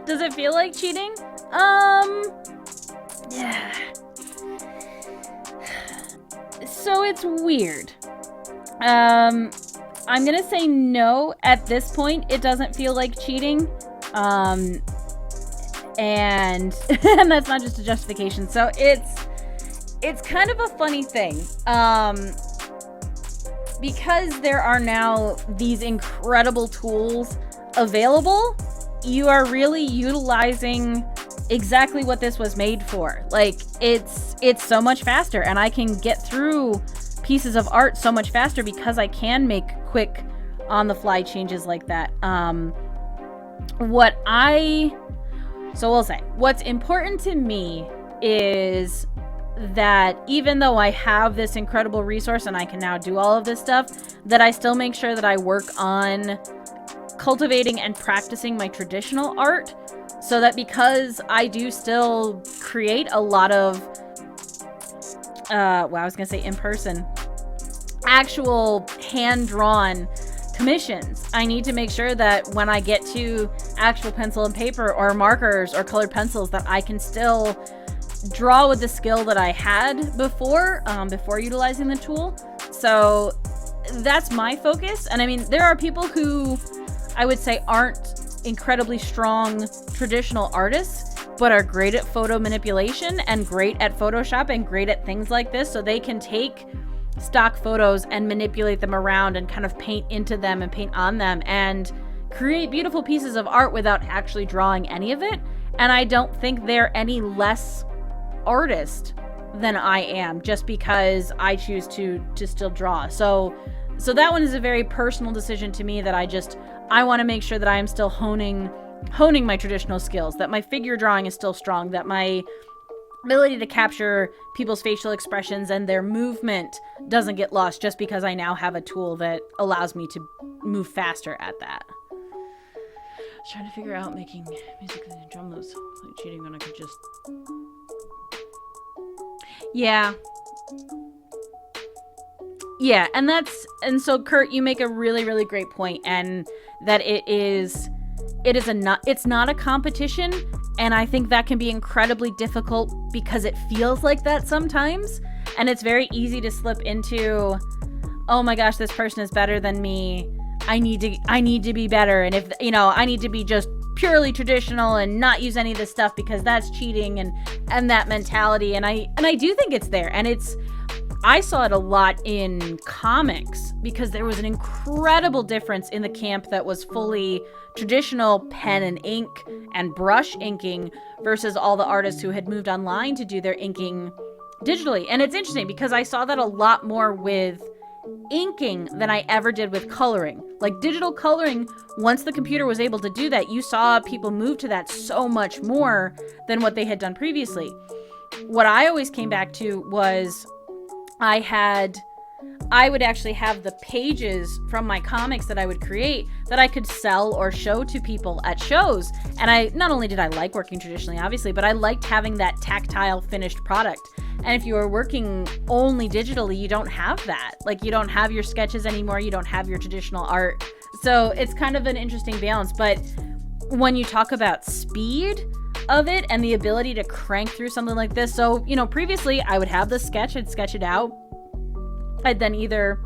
Does it feel like cheating? Yeah. So it's weird. I'm gonna say no. At this point, it doesn't feel like cheating. And and that's not just a justification. So it's kind of a funny thing. Because there are now these incredible tools available, you are really utilizing exactly what this was made for. Like, it's so much faster, and I can get through pieces of art so much faster because I can make quick on the fly changes like that. What's important to me is that even though I have this incredible resource and I can now do all of this stuff, that I still make sure that I work on cultivating and practicing my traditional art, so that because I do still create a lot of I was gonna say in person, actual hand-drawn commissions, I need to make sure that when I get to actual pencil and paper or markers or colored pencils, that I can still draw with the skill that I had before utilizing the tool. So that's my focus. And I mean, there are people who I would say aren't incredibly strong traditional artists, but are great at photo manipulation and great at Photoshop and great at things like this. So they can take stock photos and manipulate them around and kind of paint into them and paint on them and create beautiful pieces of art without actually drawing any of it. And I don't think they're any less artist than I am just because I choose to still draw. So that one is a very personal decision to me, that I want to make sure that I am still honing my traditional skills, that my figure drawing is still strong, that my ability to capture people's facial expressions and their movement doesn't get lost just because I now have a tool that allows me to move faster at that. I was trying to figure out making music and drum those like cheating when I could just... Yeah, and so Kurt, you make a really, really great point, and that it's not a competition, and I think that can be incredibly difficult because it feels like that sometimes, and it's very easy to slip into, oh my gosh, this person is better than me, I need to be better, and if I need to be just purely traditional and not use any of this stuff because that's cheating, and that mentality, and I do think it's there, and I saw it a lot in comics because there was an incredible difference in the camp that was fully traditional pen and ink and brush inking versus all the artists who had moved online to do their inking digitally. And it's interesting because I saw that a lot more with inking than I ever did with coloring. Like digital coloring, once the computer was able to do that, you saw people move to that so much more than what they had done previously. What I always came back to was I would actually have the pages from my comics that I would create that I could sell or show to people at shows. And not only did I like working traditionally, obviously, but I liked having that tactile finished product. And if you are working only digitally, you don't have that. Like, you don't have your sketches anymore. You don't have your traditional art. So it's kind of an interesting balance. But when you talk about speed of it and the ability to crank through something like this, so previously I would have the sketch, I'd sketch it out, I'd then either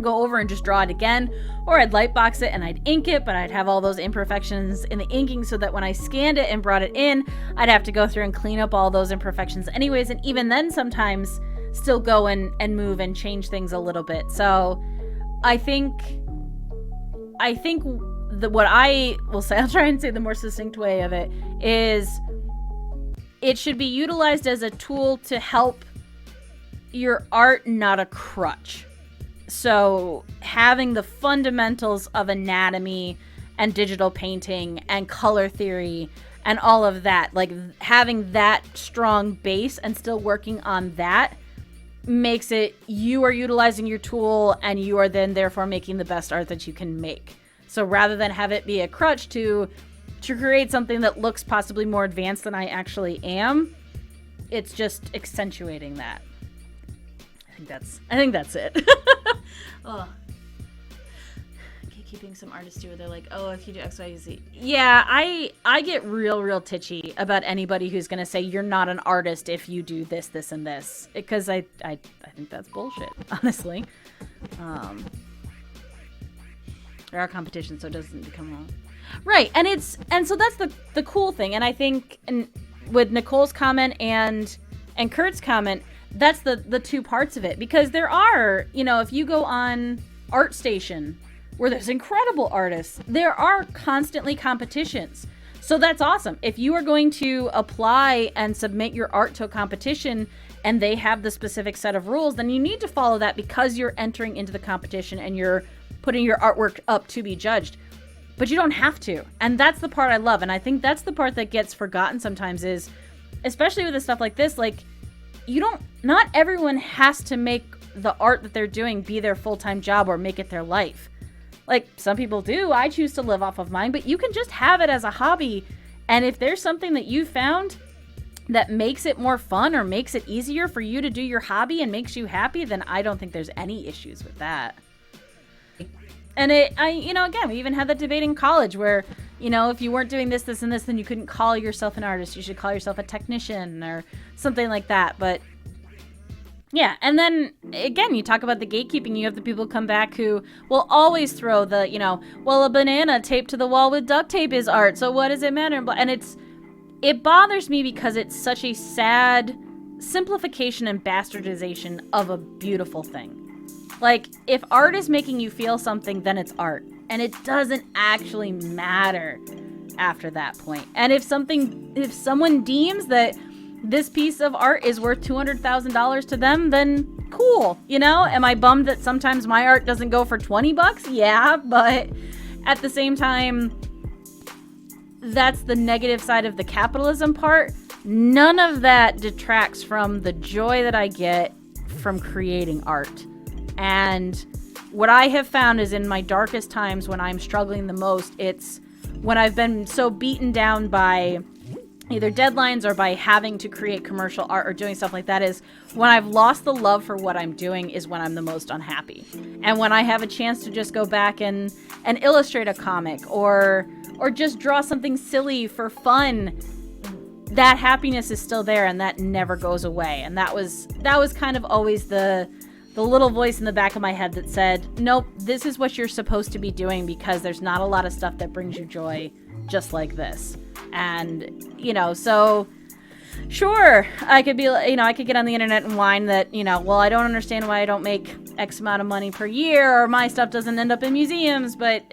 go over and just draw it again, or I'd lightbox it and I'd ink it, but I'd have all those imperfections in the inking, so that when I scanned it and brought it in, I'd have to go through and clean up all those imperfections anyways, and even then sometimes still go and move and change things a little bit. So I think what I will say, I'll try and say the more succinct way of it, is it should be utilized as a tool to help your art, not a crutch. So having the fundamentals of anatomy and digital painting and color theory and all of that, like having that strong base and still working on that, makes it you are utilizing your tool and you are then therefore making the best art that you can make. So rather than have it be a crutch to create something that looks possibly more advanced than I actually am, it's just accentuating that. I think that's it. Oh. Okay, gatekeeping some artists do. They're like, oh, if you do X, Y, Z. Yeah, I get real titchy about anybody who's going to say you're not an artist if you do this, this, and this. Because I think that's bullshit, honestly. There are competitions, so it doesn't become wrong. Right, and so that's the cool thing. And I think with Nicole's comment and Kurt's comment, that's the two parts of it. Because there are, if you go on ArtStation, where there's incredible artists, there are constantly competitions. So that's awesome. If you are going to apply and submit your art to a competition and they have the specific set of rules, then you need to follow that because you're entering into the competition and you're putting your artwork up to be judged. But you don't have to. And that's the part I love. And I think that's the part that gets forgotten sometimes is, especially with the stuff like this, like, not everyone has to make the art that they're doing be their full-time job or make it their life. Like, some people do. I choose to live off of mine, but you can just have it as a hobby. And if there's something that you found that makes it more fun or makes it easier for you to do your hobby and makes you happy, then I don't think there's any issues with that. And again, we even had that debate in college where, if you weren't doing this, this, and this, then you couldn't call yourself an artist. You should call yourself a technician or something like that. But yeah, and then again, you talk about the gatekeeping. You have the people come back who will always throw the, well, a banana taped to the wall with duct tape is art, so what does it matter? And it bothers me because it's such a sad simplification and bastardization of a beautiful thing. Like, if art is making you feel something, then it's art. And it doesn't actually matter after that point. And if someone deems that this piece of art is worth $200,000 to them, then cool. Am I bummed that sometimes my art doesn't go for $20? Yeah, but at the same time, that's the negative side of the capitalism part. None of that detracts from the joy that I get from creating art. And what I have found is in my darkest times when I'm struggling the most, it's when I've been so beaten down by either deadlines or by having to create commercial art or doing stuff like that, is when I've lost the love for what I'm doing is when I'm the most unhappy. And when I have a chance to just go back and illustrate a comic or just draw something silly for fun, that happiness is still there and that never goes away. And that was kind of always the little voice in the back of my head that said, nope, this is what you're supposed to be doing because there's not a lot of stuff that brings you joy just like this. And, so sure, I could be, I could get on the internet and whine that, well, I don't understand why I don't make X amount of money per year or my stuff doesn't end up in museums. But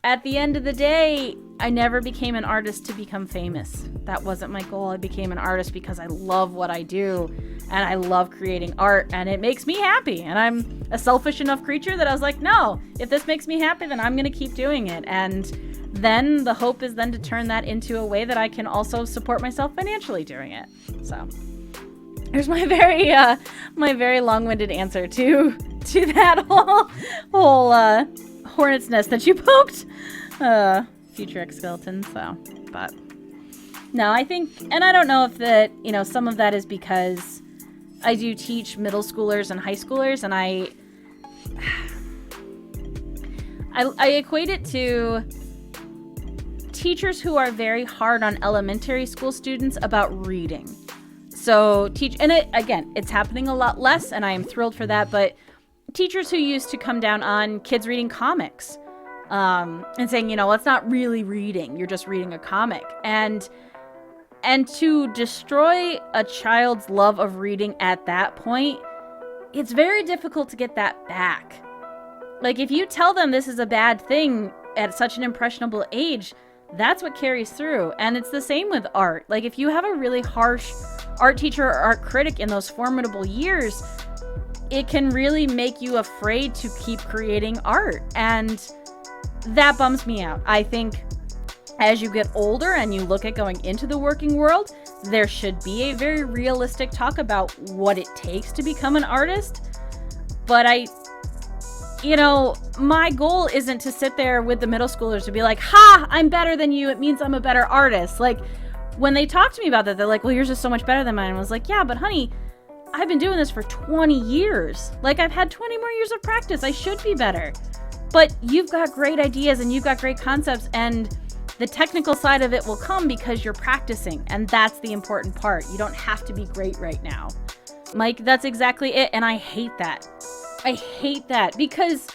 at the end of the day, I never became an artist to become famous. That wasn't my goal. I became an artist because I love what I do and I love creating art and it makes me happy. And I'm a selfish enough creature that I was like, no, if this makes me happy, then I'm going to keep doing it. And then the hope is then to turn that into a way that I can also support myself financially doing it. So there's my very long-winded answer to that whole hornet's nest that you poked. Future ex-skeleton. So, but no, I think, and I don't know if that, some of that is because I do teach middle schoolers and high schoolers, and I equate it to teachers who are very hard on elementary school students about reading. So it's happening a lot less, and I am thrilled for that, but teachers who used to come down on kids reading comics, and saying, it's not really reading, you're just reading a comic. And to destroy a child's love of reading at that point, it's very difficult to get that back. Like, if you tell them this is a bad thing at such an impressionable age, that's what carries through. And it's the same with art. Like, if you have a really harsh art teacher or art critic in those formidable years, it can really make you afraid to keep creating art. And that bums me out. I think as you get older and you look at going into the working world, there should be a very realistic talk about what it takes to become an artist. But my goal isn't to sit there with the middle schoolers to be like, ha, I'm better than you. It means I'm a better artist. Like, when they talk to me about that, they're like, well, yours is so much better than mine. And I was like, yeah, but honey, I've been doing this for 20 years. Like, I've had 20 more years of practice. I should be better. But you've got great ideas and you've got great concepts, and the technical side of it will come because you're practicing, and that's the important part. You don't have to be great right now. Mike, that's exactly it, and I hate that. I hate that because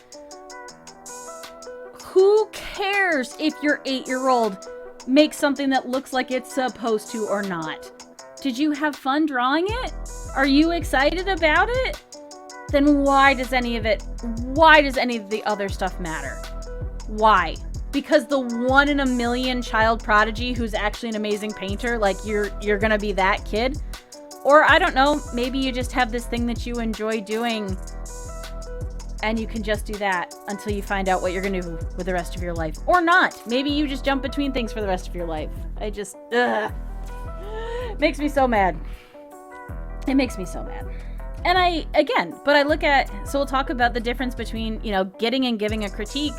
who cares if your 8-year-old makes something that looks like it's supposed to or not? Did you have fun drawing it? Are you excited about it? Then why does any of the other stuff matter? Why? Because the 1 in a million child prodigy who's actually an amazing painter, like you're gonna be that kid? Or I don't know, maybe you just have this thing that you enjoy doing and you can just do that until you find out what you're gonna do with the rest of your life. Or not. Maybe you just jump between things for the rest of your life. Makes me so mad. It makes me so mad. And so we'll talk about the difference between, getting and giving a critique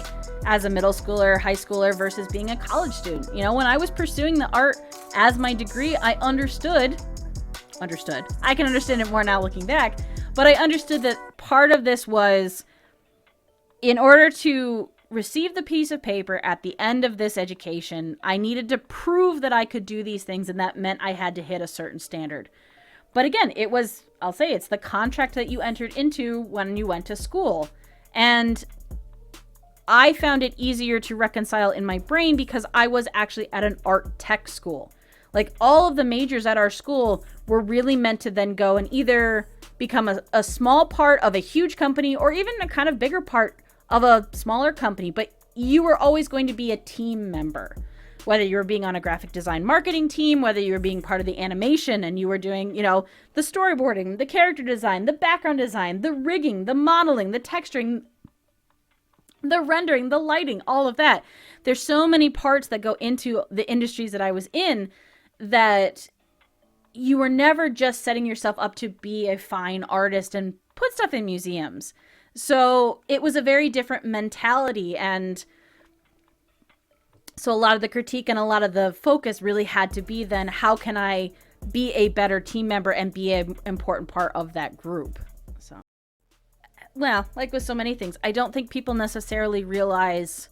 as a middle schooler, high schooler versus being a college student. When I was pursuing the art as my degree, I understood. I can understand it more now looking back, but I understood that part of this was in order to receive the piece of paper at the end of this education, I needed to prove that I could do these things, and that meant I had to hit a certain standard. But again, it's the contract that you entered into when you went to school. And I found it easier to reconcile in my brain because I was actually at an art tech school. Like, all of the majors at our school were really meant to then go and either become a small part of a huge company or even a kind of bigger part of a smaller company. But you were always going to be a team member. Whether you were being on a graphic design marketing team, whether you were being part of the animation and you were doing, the storyboarding, the character design, the background design, the rigging, the modeling, the texturing, the rendering, the lighting, all of that. There's so many parts that go into the industries that I was in that you were never just setting yourself up to be a fine artist and put stuff in museums. So it was a very different mentality, and so a lot of the critique and a lot of the focus really had to be then, how can I be a better team member and be an important part of that group? So, well, like with so many things, I don't think people necessarily realize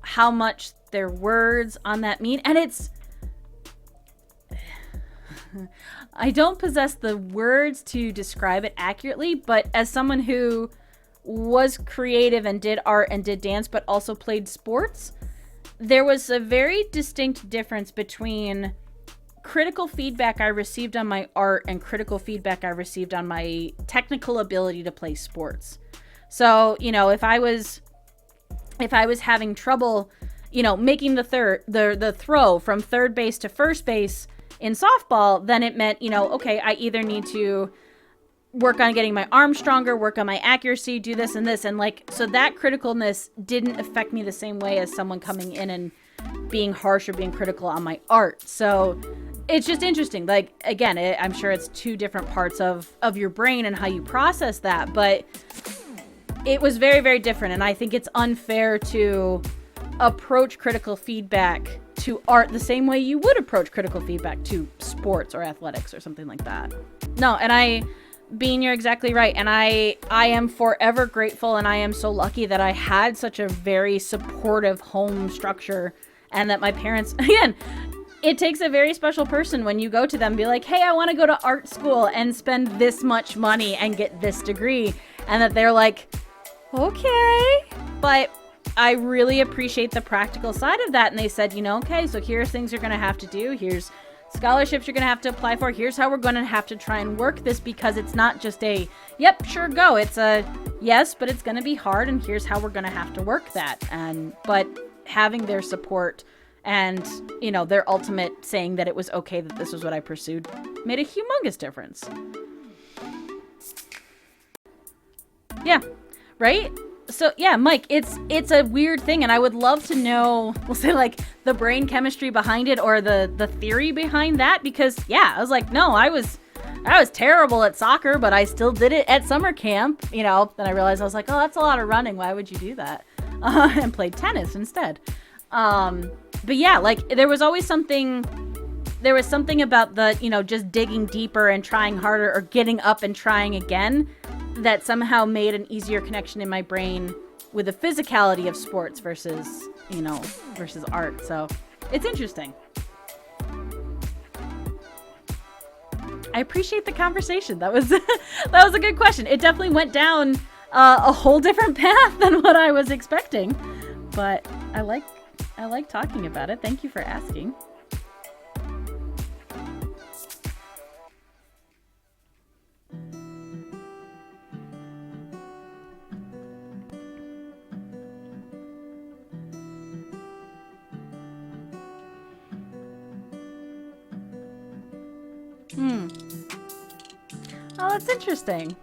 how much their words on that mean. And I don't possess the words to describe it accurately, but as someone who was creative and did art and did dance, but also played sports, there was a very distinct difference between critical feedback I received on my art and critical feedback I received on my technical ability to play sports. So, if I was having trouble, making the throw from third base to first base in softball, then it meant, okay, I either need to work on getting my arm stronger, work on my accuracy, do this and this. And so that criticalness didn't affect me the same way as someone coming in and being harsh or being critical on my art. So it's just interesting. Again, I'm sure it's two different parts of your brain and how you process that, but it was very, very different. And I think it's unfair to approach critical feedback to art the same way you would approach critical feedback to sports or athletics or something like that. No, and Bean, you're exactly right. And I am forever grateful, and I am so lucky that I had such a very supportive home structure, and that my parents, again, it takes a very special person when you go to them and be like, hey, I want to go to art school and spend this much money and get this degree. And that they're like, okay. But I really appreciate the practical side of that. And they said, okay, so here's things you're going to have to do. Here's scholarships you're going to have to apply for. Here's how we're going to have to try and work this, because it's not just a, yep, sure, go. It's a, yes, but it's going to be hard, and here's how we're going to have to work that. But having their support and, their ultimate saying that it was okay that this was what I pursued made a humongous difference. Yeah, right? So yeah, Mike, it's a weird thing, and I would love to know, we'll say the brain chemistry behind it or the theory behind that, because yeah, I was like, no, I was terrible at soccer, but I still did it at summer camp, Then I realized I was like, oh, that's a lot of running. Why would you do that? And played tennis instead. But yeah, there was always something about the, just digging deeper and trying harder or getting up and trying again that somehow made an easier connection in my brain with the physicality of sports versus, you know, versus art. So it's interesting. I appreciate the conversation. That was that was a good question. It definitely went down a whole different path than what I was expecting, but I like talking about it. Thank you for asking. Oh, that's interesting.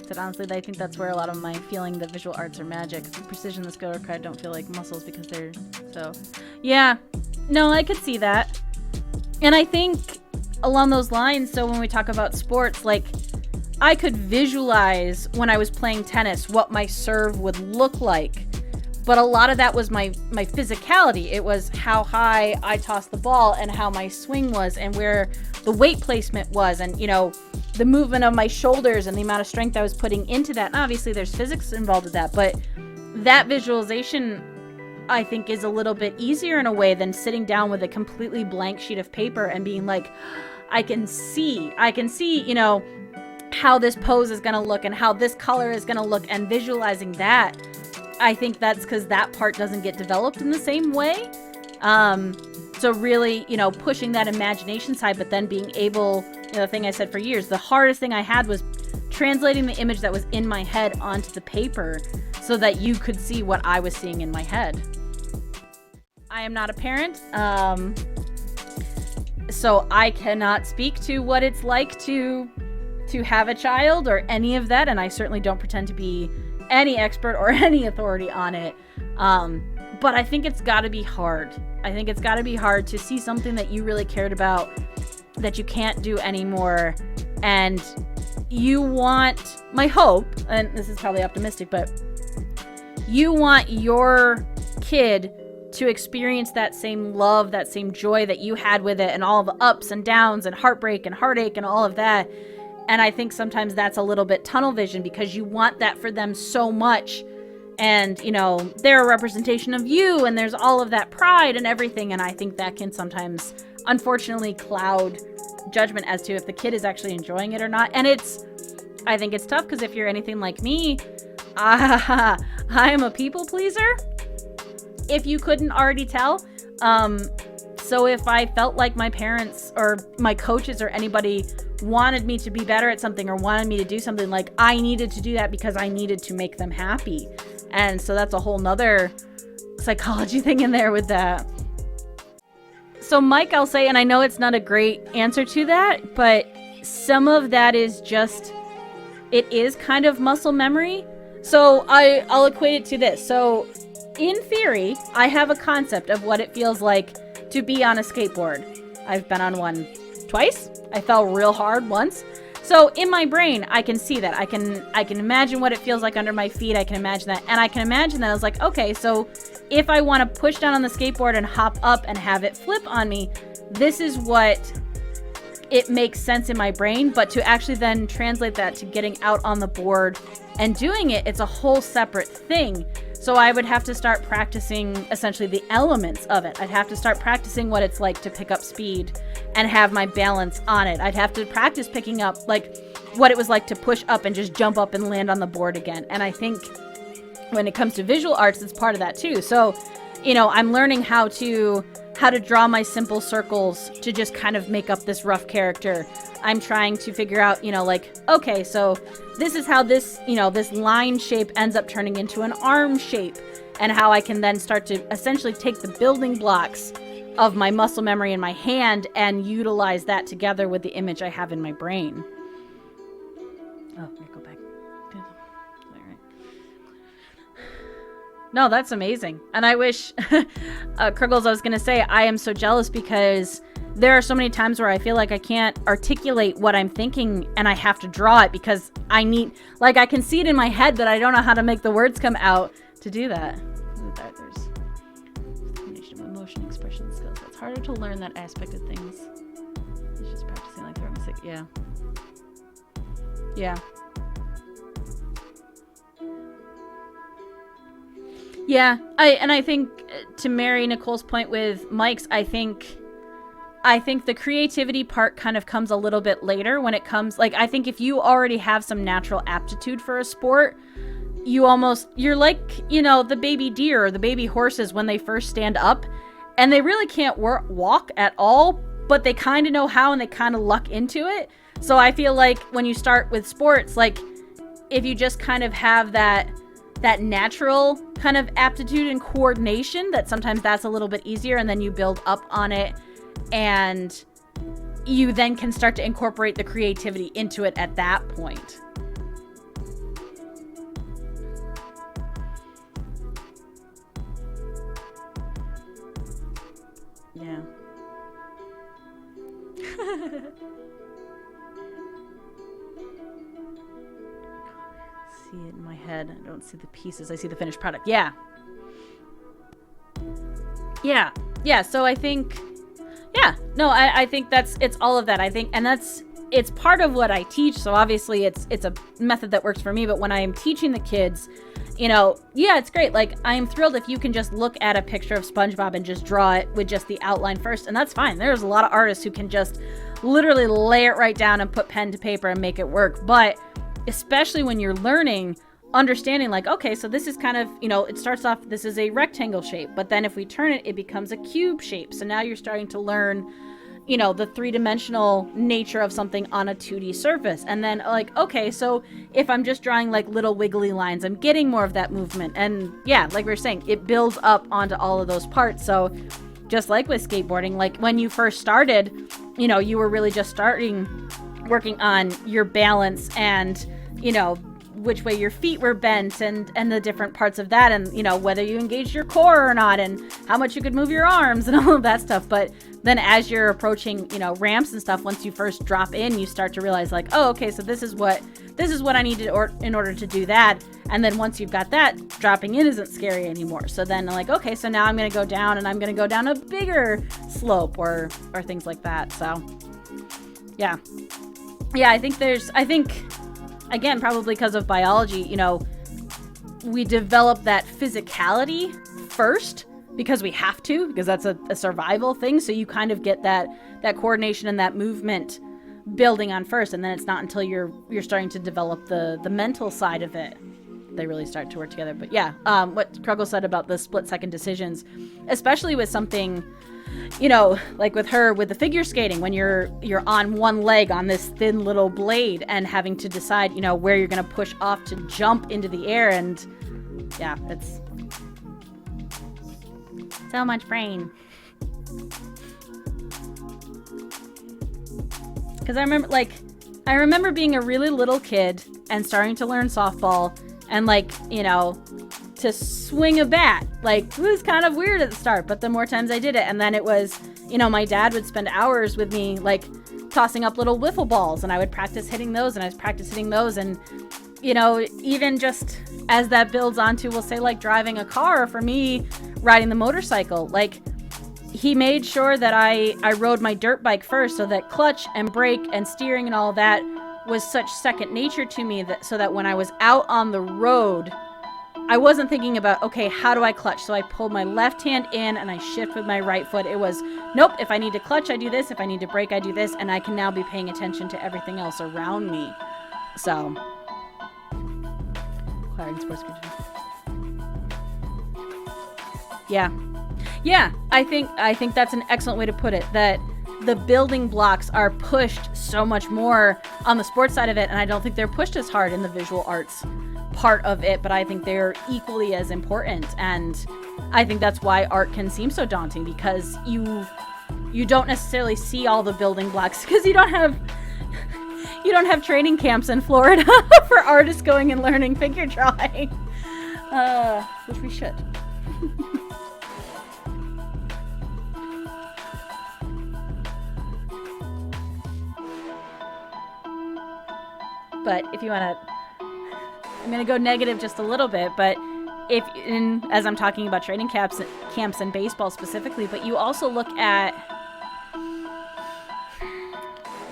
Said honestly, I think that's where a lot of my feeling that visual arts are magic. Precision, the skill required don't feel like muscles because they're so. Yeah, no, I could see that. And I think along those lines, so when we talk about sports, like I could visualize when I was playing tennis what my serve would look like. But a lot of that was my physicality. It was how high I tossed the ball and how my swing was and where the weight placement was and, you know, the movement of my shoulders and the amount of strength I was putting into that. And obviously there's physics involved with that, but that visualization I think is a little bit easier in a way than sitting down with a completely blank sheet of paper and being like, I can see, you know, how this pose is going to look and how this color is going to look, and visualizing that. I think that's because that part doesn't get developed in the same way. So really, you know, pushing that imagination side, but then being able, you know, the thing I said for years, the hardest thing I had was translating the image that was in my head onto the paper so that you could see what I was seeing in my head. I am not a parent, so I cannot speak to what it's like to have a child or any of that, and I certainly don't pretend to be any expert or any authority on it. But I think it's got to be hard. I think it's got to be hard to see something that you really cared about that you can't do anymore. And you want, my hope, and this is probably optimistic, but you want your kid to experience that same love, that same joy that you had with it, and all the ups and downs and heartbreak and heartache and all of that. And I think sometimes that's a little bit tunnel vision because you want that for them so much. And, you know, they're a representation of you and there's all of that pride and everything. And I think that can sometimes, unfortunately, cloud judgment as to if the kid is actually enjoying it or not. And I think it's tough because if you're anything like me, I am a people pleaser, if you couldn't already tell. So if I felt like my parents or my coaches or anybody wanted me to be better at something or wanted me to do something, like I needed to do that because I needed to make them happy. And so that's a whole nother psychology thing in there with that. So Mike, I'll say, and I know it's not a great answer to that, but some of that is just, it is kind of muscle memory. So I'll equate it to this. So in theory, I have a concept of what it feels like to be on a skateboard. I've been on one twice. I fell real hard once. So in my brain, I can see that. I can imagine what it feels like under my feet. I can imagine that. And I can imagine that I was like, okay, so if I want to push down on the skateboard and hop up and have it flip on me, this is what it makes sense in my brain. But to actually then translate that to getting out on the board and doing it, it's a whole separate thing. So I would have to start practicing essentially the elements of it. I'd have to start practicing what it's like to pick up speed and have my balance on it. I'd have to practice picking up like what it was like to push up and just jump up and land on the board again. And I think when it comes to visual arts, it's part of that too. So, you know, I'm learning how to draw my simple circles to just kind of make up this rough character. I'm trying to figure out, you know, like, okay, so this is how this, you know, this line shape ends up turning into an arm shape, and how I can then start to essentially take the building blocks of my muscle memory in my hand and utilize that together with the image I have in my brain. Oh, here, go back. Good. All right. No, that's amazing. And I wish, Krugles, I was going to say, I am so jealous because there are so many times where I feel like I can't articulate what I'm thinking and I have to draw it because I need, like, I can see it in my head, but I don't know how to make the words come out to do that. There's a combination of emotion, expression, skills. It's harder to learn that aspect of things. It's just practicing like throwing a stick. Yeah. Yeah. Yeah, I think to marry Nicole's point with Mike's, I think the creativity part kind of comes a little bit later when it comes, like, I think if you already have some natural aptitude for a sport, you're like, the baby deer or the baby horses when they first stand up and they really can't walk at all, but they kind of know how and they kind of luck into it. So I feel like when you start with sports, like, if you just kind of have that natural kind of aptitude and coordination, that sometimes that's a little bit easier, and then you build up on it and you then can start to incorporate the creativity into it at that point. Yeah. See it in my head. I don't see the pieces. I see the finished product. Yeah. Yeah. So I think, I think it's all of that. I think, and it's part of what I teach. So obviously it's a method that works for me, but when I am teaching the kids, it's great. Like, I am thrilled if you can just look at a picture of SpongeBob and just draw it with just the outline first. And that's fine. There's a lot of artists who can just literally lay it right down and put pen to paper and make it work. But especially when you're learning, understanding, like, okay, so this is kind of, it starts off, this is a rectangle shape, but then if we turn it, it becomes a cube shape. So now you're starting to learn, the three-dimensional nature of something on a 2D surface. And then, like, okay, so if I'm just drawing like little wiggly lines, I'm getting more of that movement. And yeah, like we were saying, it builds up onto all of those parts. So just like with skateboarding, like when you first started, you were really just working on your balance and, which way your feet were bent and the different parts of that, and whether you engaged your core or not, and how much you could move your arms and all of that stuff. But then as you're approaching ramps and stuff, once you first drop in, you start to realize, like, oh, okay, so this is what I need in order to do that. And then once you've got that, dropping in isn't scary anymore. So then, like, okay, so now I'm going to go down, and I'm going to go down a bigger slope or things like that. So yeah, I think again, probably because of biology, we develop that physicality first because we have to, because that's a survival thing. So you kind of get that coordination and that movement building on first, and then it's not until you're starting to develop the mental side of it they really start to work together. But yeah, what Krugel said about the split-second decisions, especially with something, like with her, with the figure skating, when you're on one leg on this thin little blade and having to decide, where you're going to push off to jump into the air. And yeah, it's so much brain. Because I remember being a really little kid and starting to learn softball, and to swing a bat, it was kind of weird at the start, but the more times I did it, and then it was, my dad would spend hours with me, tossing up little wiffle balls, and I would practice hitting those, and I was practice hitting those, and, even just as that builds onto, we'll say, driving a car, or for me, riding the motorcycle, he made sure that I rode my dirt bike first, so that clutch and brake and steering and all that was such second nature to me, so that when I was out on the road, I wasn't thinking about, okay, how do I clutch? So I pulled my left hand in and I shift with my right foot. It was, nope, if I need to clutch, I do this. If I need to brake, I do this. And I can now be paying attention to everything else around me. So, Clarion Sports Kitchen. Yeah, I think that's an excellent way to put it, that the building blocks are pushed so much more on the sports side of it, and I don't think they're pushed as hard in the visual arts part of it, but I think they're equally as important. And I think that's why art can seem so daunting, because you don't necessarily see all the building blocks, because you don't have training camps in Florida for artists going and learning figure drawing, which we should. But if you want to, I'm going to go negative just a little bit, but as I'm talking about training camps and baseball specifically, but you also look at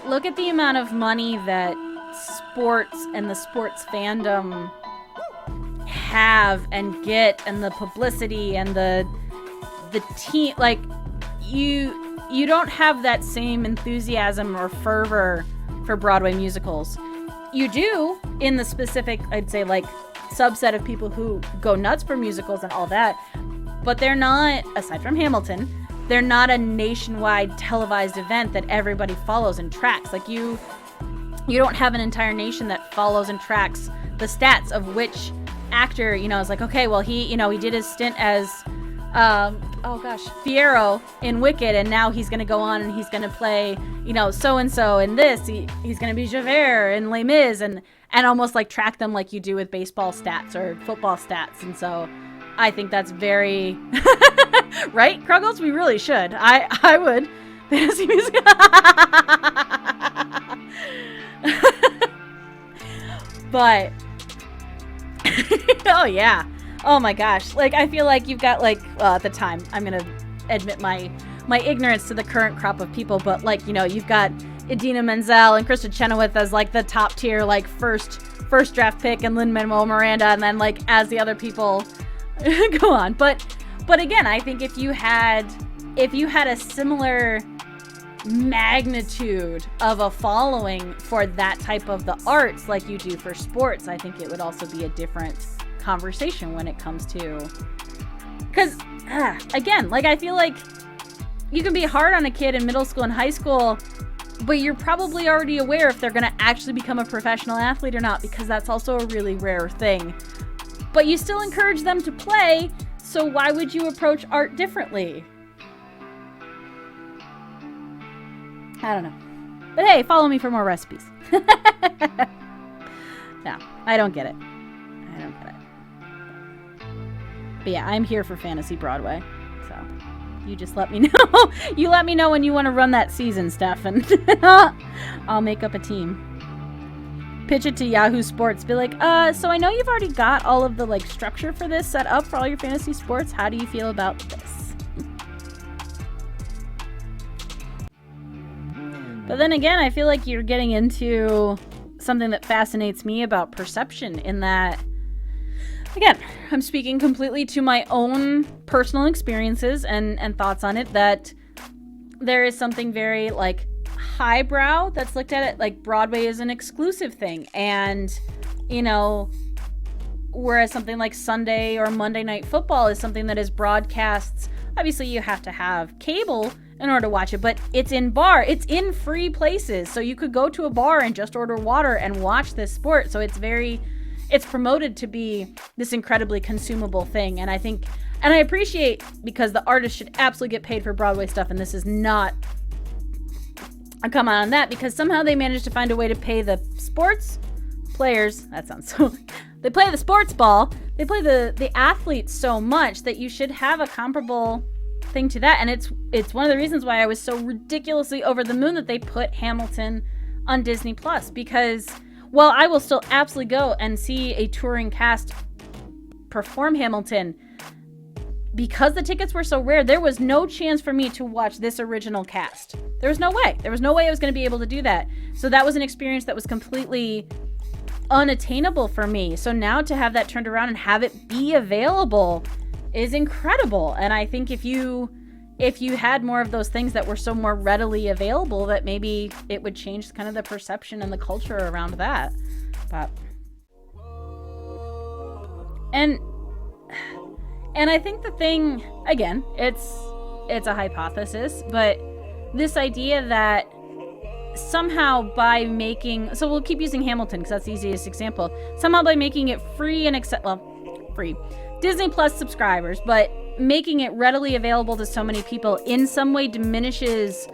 the amount of money that sports and the sports fandom have and get, and the publicity and the team, like you don't have that same enthusiasm or fervor for Broadway musicals. You do in the specific, I'd say, like, subset of people who go nuts for musicals and all that, but they're not, aside from Hamilton, they're not a nationwide televised event that everybody follows and tracks. Like, you don't have an entire nation that follows and tracks the stats of which actor, is like, okay, well, he did his stint as Fiyero in Wicked, and now he's going to go on and he's going to play, so-and-so in this. He's going to be Javert in Les Mis, and almost like track them like you do with baseball stats or football stats. And so I think that's very, right, Kruggles? We really should. I would. Fantasy music. But, oh yeah. Oh my gosh. Like, I feel like you've got, like, at the time, I'm going to admit my ignorance to the current crop of people, but, like, you've got Idina Menzel and Krista Chenoweth as, like, the top tier, like, first draft pick, and Lin-Manuel Miranda, and then, like, as the other people go on. But again, I think if you had a similar magnitude of a following for that type of the arts like you do for sports, I think it would also be a different conversation when it comes to, because again, like, I feel like you can be hard on a kid in middle school and high school, but you're probably already aware if they're going to actually become a professional athlete or not, because that's also a really rare thing. But you still encourage them to play, so why would you approach art differently? I don't know. But hey, follow me for more recipes. No, I don't get it. But yeah, I'm here for Fantasy Broadway. So you just let me know. You let me know when you want to run that season, Steph, and I'll make up a team. Pitch it to Yahoo Sports. Be like, so I know you've already got all of the, like, structure for this set up for all your fantasy sports. How do you feel about this? But then again, I feel like you're getting into something that fascinates me about perception, in that, again, I'm speaking completely to my own personal experiences and thoughts on it, that there is something very, like, highbrow that's looked at it like Broadway is an exclusive thing. And, whereas something like Sunday or Monday Night Football is something that is broadcasts. Obviously, you have to have cable in order to watch it, but it's in free places. So you could go to a bar and just order water and watch this sport. So it's promoted to be this incredibly consumable thing. And I think, and I appreciate, because the artists should absolutely get paid for Broadway stuff, and this is not a come on that, because somehow they managed to find a way to pay the sports players, that sounds so, they play the sports ball, they play the athletes so much that you should have a comparable thing to that. And it's one of the reasons why I was so ridiculously over the moon that they put Hamilton on Disney Plus, because while I will still absolutely go and see a touring cast perform Hamilton, because the tickets were so rare, there was no chance for me to watch this original cast. There was no way. There was no way I was going to be able to do that. So that was an experience that was completely unattainable for me. So now to have that turned around and have it be available is incredible. And I think if you had more of those things that were so more readily available, that maybe it would change kind of the perception and the culture around that. But and I think the thing, again, it's a hypothesis, but this idea that somehow by making, so we'll keep using Hamilton because that's the easiest example, somehow by making it free and free Disney Plus subscribers, but making it readily available to so many people in some way diminishes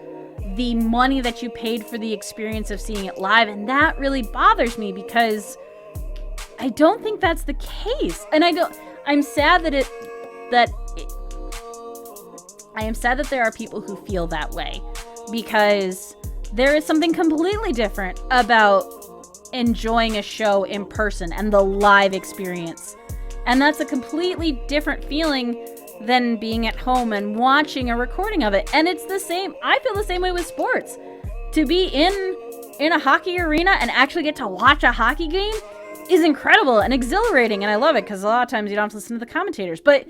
the money that you paid for the experience of seeing it live. And that really bothers me, because I don't think that's the case. And I'm sad that I am sad that there are people who feel that way, because there is something completely different about enjoying a show in person and the live experience. And that's a completely different feeling than being at home and watching a recording of it. And it's the same. I feel the same way with sports. To be in a hockey arena and actually get to watch a hockey game is incredible and exhilarating, and I love it because a lot of times you don't have to listen to the commentators. But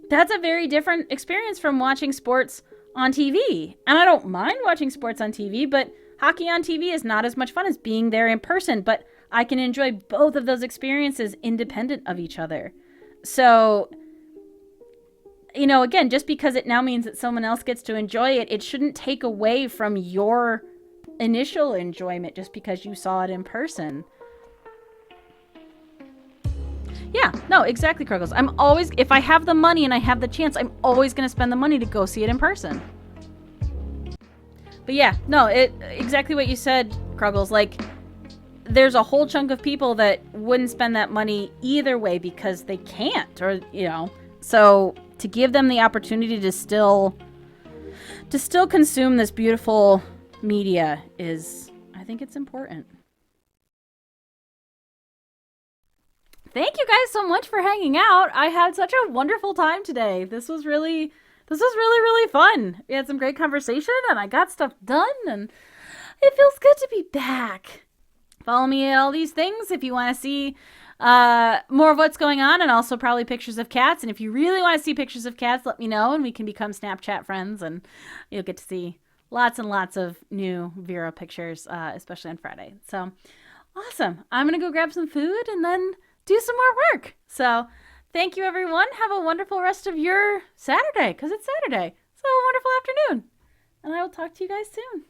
that's a very different experience from watching sports on TV. And I don't mind watching sports on TV, but hockey on TV is not as much fun as being there in person. But I can enjoy both of those experiences independent of each other. So, you know, again, just because it now means that someone else gets to enjoy it, it shouldn't take away from your initial enjoyment just because you saw it in person. Yeah, no, exactly, Kruggles. I'm always, if I have the money and I have the chance, I'm always going to spend the money to go see it in person. But yeah, no, exactly what you said, Kruggles. Like, there's a whole chunk of people that wouldn't spend that money either way because they can't, or, you know. So to give them the opportunity to still consume this beautiful media is, I think it's important. Thank you guys so much for hanging out. I had such a wonderful time today. This was really, really fun. We had some great conversation and I got stuff done and it feels good to be back. Follow me at all these things if you want to see more of what's going on, and also probably pictures of cats. And if you really want to see pictures of cats, let me know and we can become Snapchat friends and you'll get to see lots and lots of new Vera pictures, especially on Friday. So awesome. I'm going to go grab some food and then do some more work. So thank you, everyone. Have a wonderful rest of your Saturday, because it's Saturday. So a wonderful afternoon. And I will talk to you guys soon.